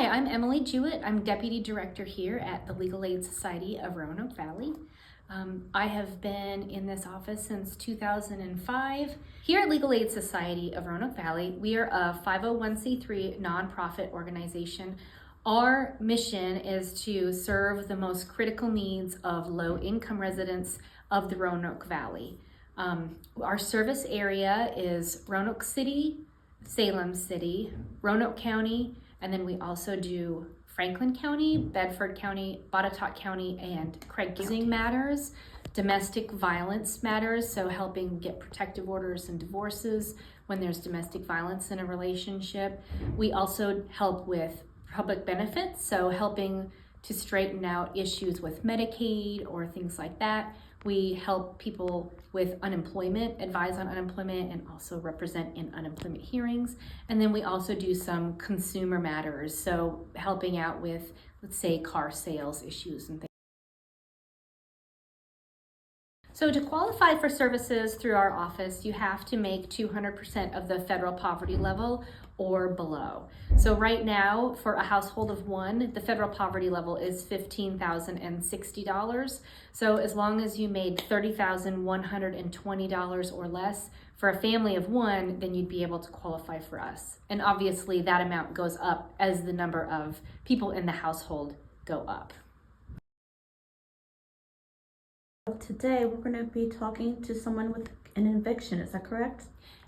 Hi, I'm Emily Jewett. I'm Deputy Director here at the Legal Aide Society of Roanoke Valley. I have been in this office since 2005. Here at Legal Aide Society of Roanoke Valley, we are a 501c3 nonprofit organization. Our mission is to serve the most critical needs of low-income residents of the Roanoke Valley. Our service area is Roanoke City, Salem City, Roanoke County, and then we also do Franklin County, Bedford County, Botetourt County, and Craig County. Matters, domestic violence matters, so helping get protective orders and divorces when there's domestic violence in a relationship. We also help with public benefits, so helping to straighten out issues with Medicaid or things like that. We help people with unemployment, advise on unemployment, and also represent in unemployment hearings. And then we also do some consumer matters, so helping out with, let's say, car sales issues and things. So to qualify for services through our office, you have to make 200% of the federal poverty level or below. So right now, for a household of one, the federal poverty level is $15,060. So as long as you made $30,120 or less for a family of one, then you'd be able to qualify for us. And obviously that amount goes up as the number of people in the household go up. Today, we're going to be talking to someone with an eviction. Is that correct?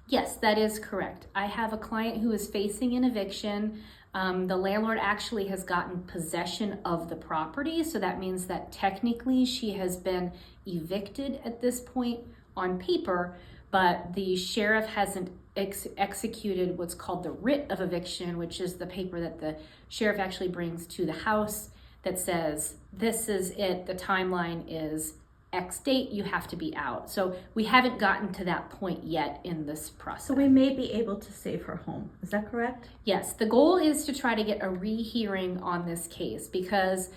Yes, that is correct. I have a client who is facing an eviction. The landlord actually has gotten possession of the property, so that means that technically she has been evicted at this point on paper, but the sheriff hasn't executed what's called the writ of eviction, which is the paper that the sheriff actually brings to the house that says, this is it, the timeline is X date, you have to be out. So we haven't gotten to that point yet in this process. So we may be able to save her home. Is that correct? Yes, the goal is to try to get a rehearing on this case because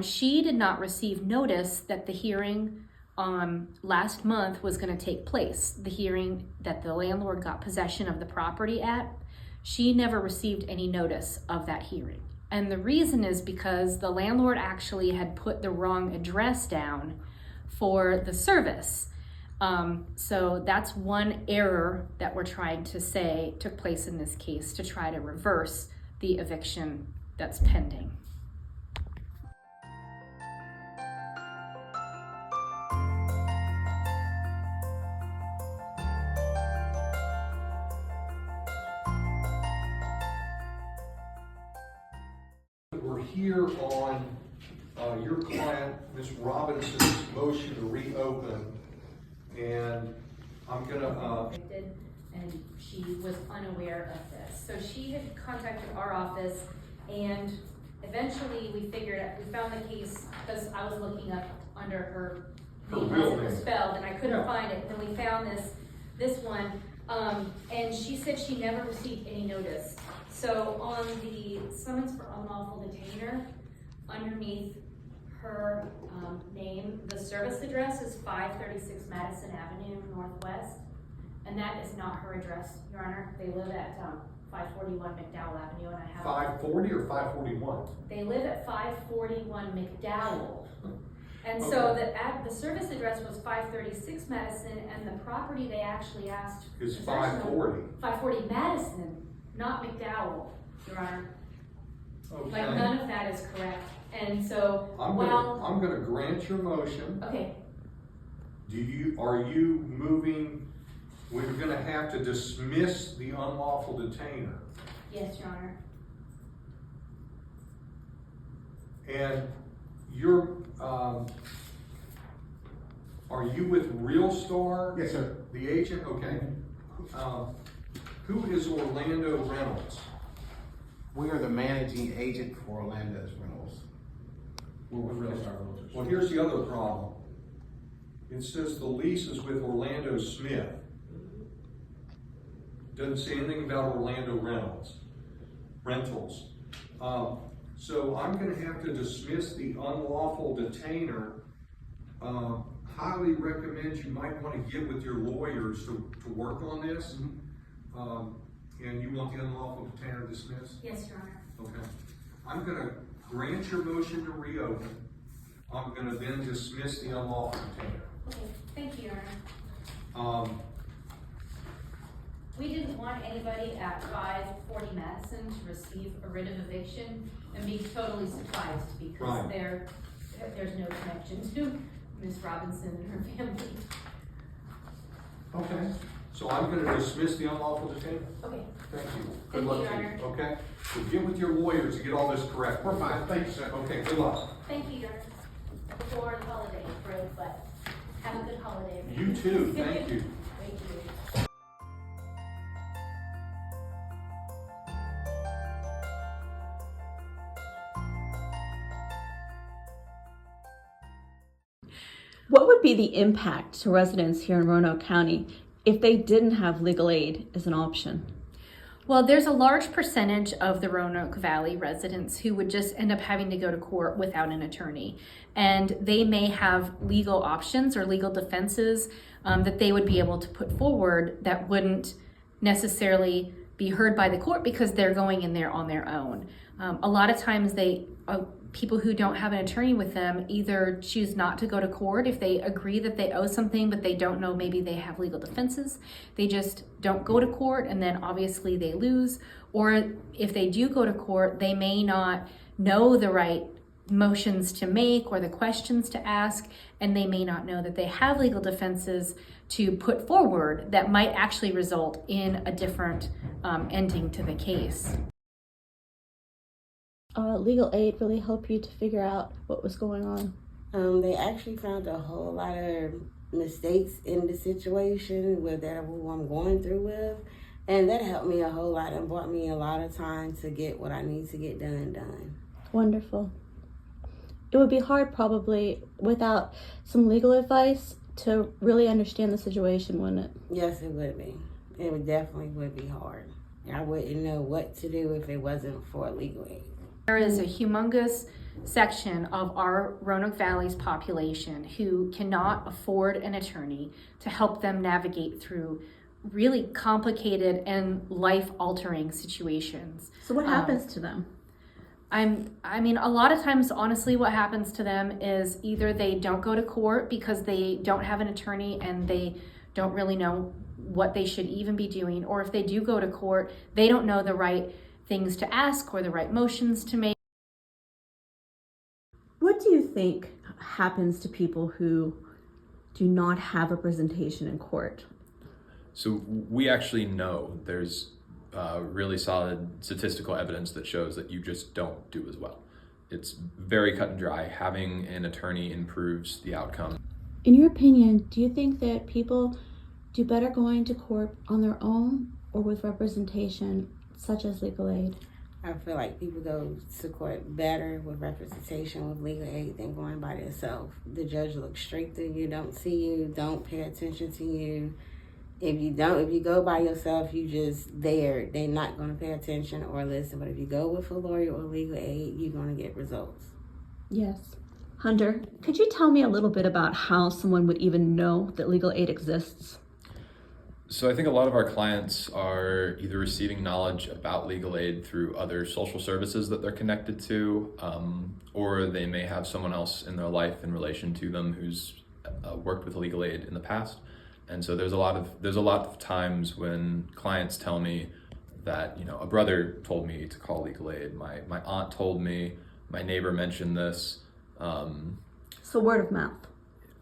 she did not receive notice that the hearing last month was going to take place. The hearing that the landlord got possession of the property at, she never received any notice of that hearing. And the reason is because the landlord actually had put the wrong address down for the service. So that's one error that we're trying to say took place in this case to try to reverse the eviction that's pending. We're here on your client, Ms. Robinson's motion to reopen, and I'm gonna... And she was unaware of this. So she had contacted our office, and eventually we found the case because I was looking up under her name as it was spelled, and I couldn't find it. And then we found this one, and she said she never received any notice. So on the summons for unlawful detainer, underneath her name, the service address is 536 Madison Avenue Northwest, and that is not her address, Your Honor. They live at 541 McDowell Avenue, and I have 540 or 541? They live at 541 McDowell. And so the service address was 536 Madison, and the property they actually asked is 540. 540 Madison, not McDowell, Your Honor. Okay. Like none of that is correct. And so I'm gonna grant your motion. Okay. Are you moving? We're gonna have to dismiss the unlawful detainer. Yes, Your Honor. And you're, are you with Real Star? Yes, sir. The agent? Okay. Who is Orlando Reynolds? We are the managing agent for Orlando's Rentals. We're with Real Star Realtors. Well, here's the other problem. It says the lease is with Orlando Smith. Doesn't say anything about Orlando Rentals. So I'm going to have to dismiss the unlawful detainer. Highly recommend you might want to get with your lawyers to work on this. And you want the unlawful detainer dismissed? Yes, Your Honor. Okay. I'm gonna grant your motion to reopen. I'm gonna then dismiss the unlawful detainer. Okay, thank you, Your Honor. We didn't want anybody at 540 Madison to receive a writ of eviction and be totally surprised because Right. there's no connection to Miss Robinson and her family. Okay. So I'm gonna dismiss the unlawful detainer. Okay. Thank you. Thank Good you, luck Your to you, Honor. okay? So get with your lawyers to get all this correct. We're fine, thank you, sir. Okay, good luck. Thank you, Your Honor. Before the holiday break, but have a good holiday. You too, thank you. Thank you. What would be the impact to residents here in Roanoke County if they didn't have legal aid as an option? Well, there's a large percentage of the Roanoke Valley residents who would just end up having to go to court without an attorney. And they may have legal options or legal defenses that they would be able to put forward that wouldn't necessarily be heard by the court because they're going in there on their own. A lot of times people who don't have an attorney with them either choose not to go to court if they agree that they owe something, but they don't know maybe they have legal defenses. They just don't go to court and then obviously they lose. Or if they do go to court, they may not know the right motions to make or the questions to ask, and they may not know that they have legal defenses to put forward that might actually result in a different ending to the case. Legal aid really helped you to figure out what was going on? They actually found a whole lot of mistakes in the situation with that who I'm going through with, and that helped me a whole lot and brought me a lot of time to get what I need to get done. Wonderful. It would be hard probably without some legal advice to really understand the situation, wouldn't it? Yes, it would be. It would definitely be hard. I wouldn't know what to do if it wasn't for legal aid. There is a humongous section of our Roanoke Valley's population who cannot afford an attorney to help them navigate through really complicated and life-altering situations. So what happens to them? I mean, a lot of times, honestly, what happens to them is either they don't go to court because they don't have an attorney and they don't really know what they should even be doing, or if they do go to court, they don't know the right things to ask or the right motions to make. What do you think happens to people who do not have representation in court? So we actually know there's really solid statistical evidence that shows that you just don't do as well. It's very cut and dry. Having an attorney improves the outcome. In your opinion, do you think that people do better going to court on their own or with representation such as legal aid? I feel like people go to court better with representation with legal aid than going by themselves. The judge looks straight through you, don't see you, don't pay attention to you. If you go by yourself, you just there. They're not going to pay attention or listen. But if you go with a lawyer or legal aid, you're going to get results. Yes. Hunter, could you tell me a little bit about how someone would even know that legal aid exists? So I think a lot of our clients are either receiving knowledge about legal aid through other social services that they're connected to, or they may have someone else in their life in relation to them who's worked with legal aid in the past. And so there's a lot of times when clients tell me that, a brother told me to call legal aid, my aunt told me, my neighbor mentioned this. So word of mouth.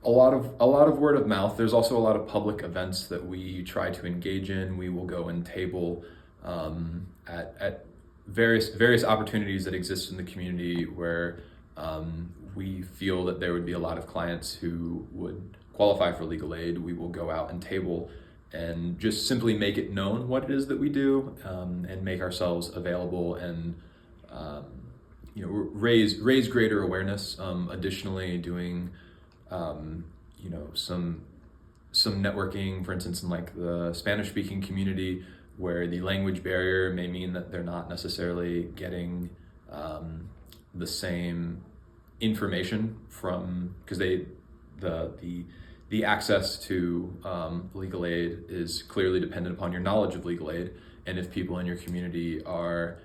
A lot of word of mouth. There's also a lot of public events that we try to engage in. We will go and table at various opportunities that exist in the community where we feel that there would be a lot of clients who would qualify for legal aid. We will go out and table and just simply make it known what it is that we do, and make ourselves available and raise greater awareness. Additionally, doing some networking, for instance, in like the Spanish-speaking community, where the language barrier may mean that they're not necessarily getting the same information from, because the access to legal aid is clearly dependent upon your knowledge of legal aid, and if people in your community are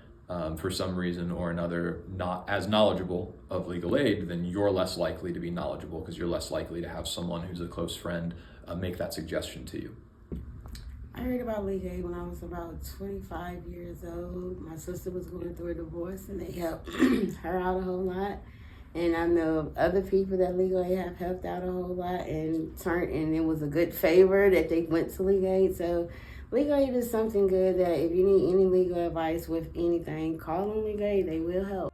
for some reason or another not as knowledgeable of legal aid, then you're less likely to be knowledgeable because you're less likely to have someone who's a close friend make that suggestion to you. I heard about Legal Aid when I was about 25 years old. My sister was going through a divorce and they helped her out a whole lot. And I know of other people that Legal Aid have helped out a whole lot and it was a good favor that they went to Legal Aid. So Legal Aid is something good that if you need any legal advice with anything, call on Legal Aid, they will help.